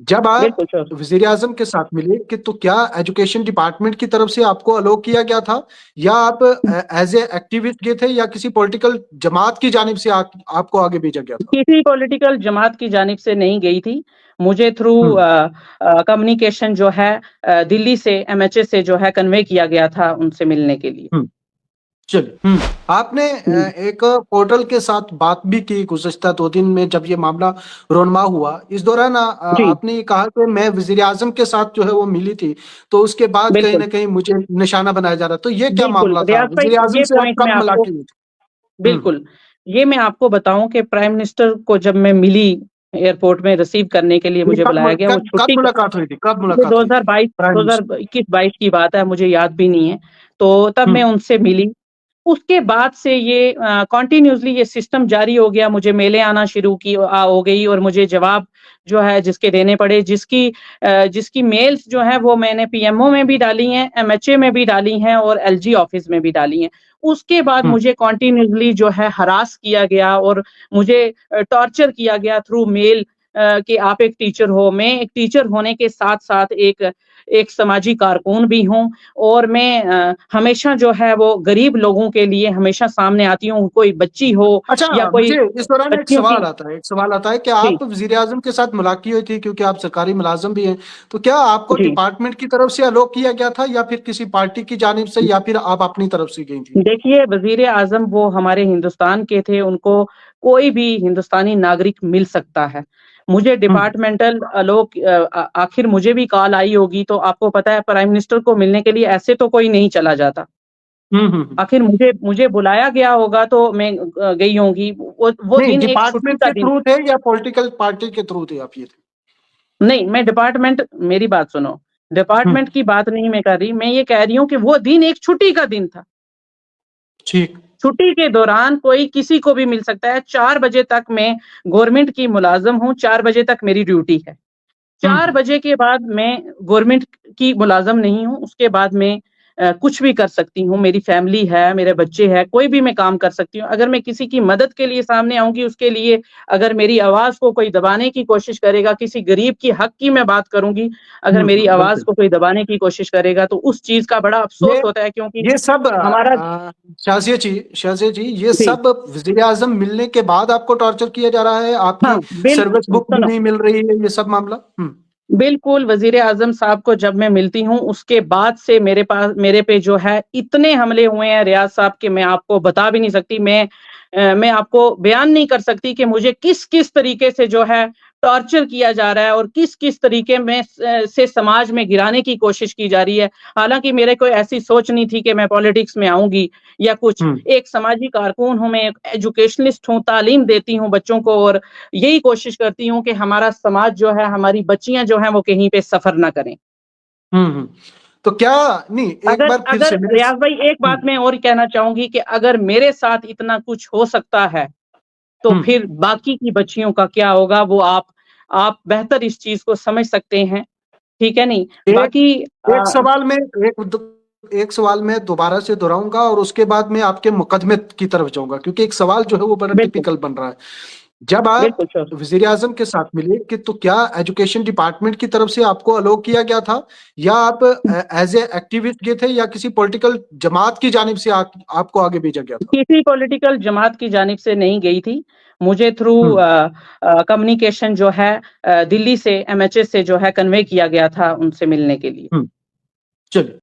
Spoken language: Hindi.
जब आप बिल्कुल सर। वज़ीर आज़म के साथ मिले कि तो क्या एजुकेशन डिपार्टमेंट की तरफ से आपको अलाउ किया गया था या आप एज़ ए एक्टिविस्ट गए थे या किसी पॉलिटिकल जमात की जानिब से आपको आगे भेजा गया था? किसी पॉलिटिकल जमात की जानिब से नहीं गई थी। मुझे थ्रू हुँ, कम्युनिकेशन जो है दिल्ली से एमएचए से जो है कन्वे किया गया था उनसे मिलने के लिए। हुँ। चलिए, आपने हुँ, एक पोर्टल के साथ बात भी की गुज़िश्ता 2 दिन में जब ये मामला रोनमा हुआ। इस दौरान जी, आपने ये कहा कि मैं वज़ीर-ए-आज़म के साथ जो है वो मिली थी, तो उसके बाद कहीं बिल्कुल, न कहीं मुझे निशाना बनाया जा रहा। तो ये क्या बिल्कुल। मामला था? रियाज़ भाई वज़ीर-ए-आज़म ये से आप पॉइंट मैं कब आपको मुलाक़ात हुई थी? हुँ, बिल्कुल, ये मैं आपको बताऊँ कि प्राइम मिनिस्टर को जब मैं मिली एयरपोर्ट में रिसीव करने के लिए ये मुझे बुलाया गया, वो कब छुट्टी क मुलाक़ात हुई थी? कब ये मुलाक़ात हुई थी? 2022 प्राइम मिनिस्टर 2021-22 की बात है, मुझे याद भी नहीं है। तो तब हुँ, मैं उनसे मिली। उसके बाद से ये कंटीन्यूअसली ये सिस्टम जारी हो गया, मुझे मेलें आना शुरू हो गई और मुझे जवाब जो है जिसके देने पड़े, जिसकी मेल्स जो हैं वो मैंने पीएमओ में भी डाली हैं, एमएचए में भी डाली हैं और एलजी ऑफिस में भी डाली हैं। उसके बाद हुँ, मुझे कंटीन्यूअसली जो है हरास किया गया और मुझे टॉर्चर किया गया थ्रू मेल कि आप एक टीचर हो। मैं एक टीचर होने के साथ-साथ एक एक समाजी कारकुन भी हूँ और मैं हमेशा जो है वो गरीब लोगों के लिए हमेशा सामने आती हूँ, कोई बच्ची हो अच्छा, या कोई मुझे इस दौरान बच्चियों की एक सवाल आता है कि जी, आप वज़ीर-ए-आज़म के साथ मुलाक़ात हुई थी क्योंकि आप सरकारी मुलाज़िम भी हैं, तो क्या आपको जी। डिपार्टमेंट की तरफ से अलाउ किया गया था या फिर किसी पार्टी की जानिब से या फिर आप अपनी तरफ से गई थी? देखिए, वज़ीर-ए-आज़म वो हमारे हिंदुस्तान के थे, उनको कोई भी हिंदुस्तानी नागरिक मिल सकता है। मुझे हुँ, डिपार्टमेंटल आखिर मुझे भी कॉल आई होगी तो आपको पता है प्राइम मिनिस्टर को मिलने के लिए ऐसे तो कोई नहीं चला जाता। हुँ, हुँ, हुँ। आखिर मुझे मुझे बुलाया गया होगा तो मैं गई होंगी। वो नहीं, दिन एक छुट्टी डिपार्टमेंट का के दिन थ्रू थे या पॉलिटिकल पार्टी के थ्रू थे आप ये थे? नहीं, मैं डिपार्टमेंट मेरी बात सुनो, हुँ, डिपार्टमेंट की बात नहीं मैं कर रही, मैं ये कह रही हूँ कि वो दिन एक छुट्टी का दिन था। ठीक। छुट्टी के दौरान कोई किसी को भी मिल सकता है, 4 बजे तक मैं गवर्नमेंट की मुलाज़िम हूँ, 4 बजे तक मेरी ड्यूटी है। हुँ, 4 हुँ। बजे के बाद मैं गवर्नमेंट की मुलाज़िम नहीं हूँ, उसके बाद मैं कुछ भी कर सकती हूँ, मेरी फैमिली है, मेरे बच्चे हैं, कोई भी मैं काम कर सकती हूँ। अगर मैं किसी की मदद के लिए सामने आऊँगी, उसके लिए अगर मेरी आवाज़ को कोई दबाने की कोशिश करेगा, किसी गरीब की हक की मैं बात करूँगी, अगर हुँ, मेरी हुँ, आवाज़ बिल्कुल। को कोई दबाने की कोशिश करेगा, तो उस चीज़ का बड़ा ये अफ़सोस होता है क्योंकि ये सब हमारा शाज़िया जी, ये जी, सब वज़ीर-ए-आज़म मिलने के बाद आपको टॉर्चर किया जा रहा है? हाँ, आपकी सर्विस बुक भी सुनो नहीं मिल रही है, ये सब मामला? हुँ, बिल्कुल, वज़ीर-ए-आज़म साहब को जब मैं मिलती हूँ, उसके बाद से मेरे पे जो है इतने हमले हुए हैं रियाज़ साहब के मैं आपको बता भी नहीं सकती। मैं आपको बयान नहीं कर सकती कि मुझे किस-किस तरीके से जो है टॉर्चर किया जा रहा है और किस-किस तरीके में से समाज में गिराने की कोशिश की जा रही है। हालाँकि मेरे कोई ऐसी सोच नहीं थी कि मैं पॉलिटिक्स में आऊँगी या कुछ। हुँ, एक समाजी कारकुन हूँ, मैं एक एजुकेशनिस्ट हूँ, तालीम देती हूँ बच्चों को और यही कोशिश करती हूँ कि हमारा समाज जो है, हमारी बच्चियाँ जो हैं, वो कहीं पे सफ़र ना करें। हुँ, हुँ। तो क्या नहीं, एक अगर बार फिर अगर से मेरे स रियाज़ भाई एक हुँ, बात मैं और कहना चाहूँगी कि अगर मेरे साथ इतना कुछ हो सकता है, तो हुँ। फिर बाकी की बच्चियों का क्या होगा वो आप बेहतर इस चीज़ को समझ सकते हैं, ठीक है नहीं? एक बाकी एक सवाल में एक सवाल मैं दोबारा से दोहराऊँगा और उसके बाद मैं आपके मुकदमे की तरफ जाऊँगा क्योंकि एक सवाल जो है वो बड़ा बिल्कुल, टिपिकल बन रहा है। जब आप बिल्कुल श्योर। वज़ीर-ए-आज़म के साथ मिले कि तो क्या एजुकेशन डिपार्टमेंट की तरफ से आपको अलाउ किया गया था या आप एज़ ए एक्टिविस्ट गए थे या किसी पॉलिटिकल जमात की जानिब से आपको आगे भेजा गया था? किसी पॉलिटिकल जमात की जानिब से नहीं गई थी। मुझे थ्रू हुँ, कम्युनिकेशन जो है दिल्ली से एमएचए से जो है कन्वे किया गया था उनसे मिलने के लिए। हुँ। चलिए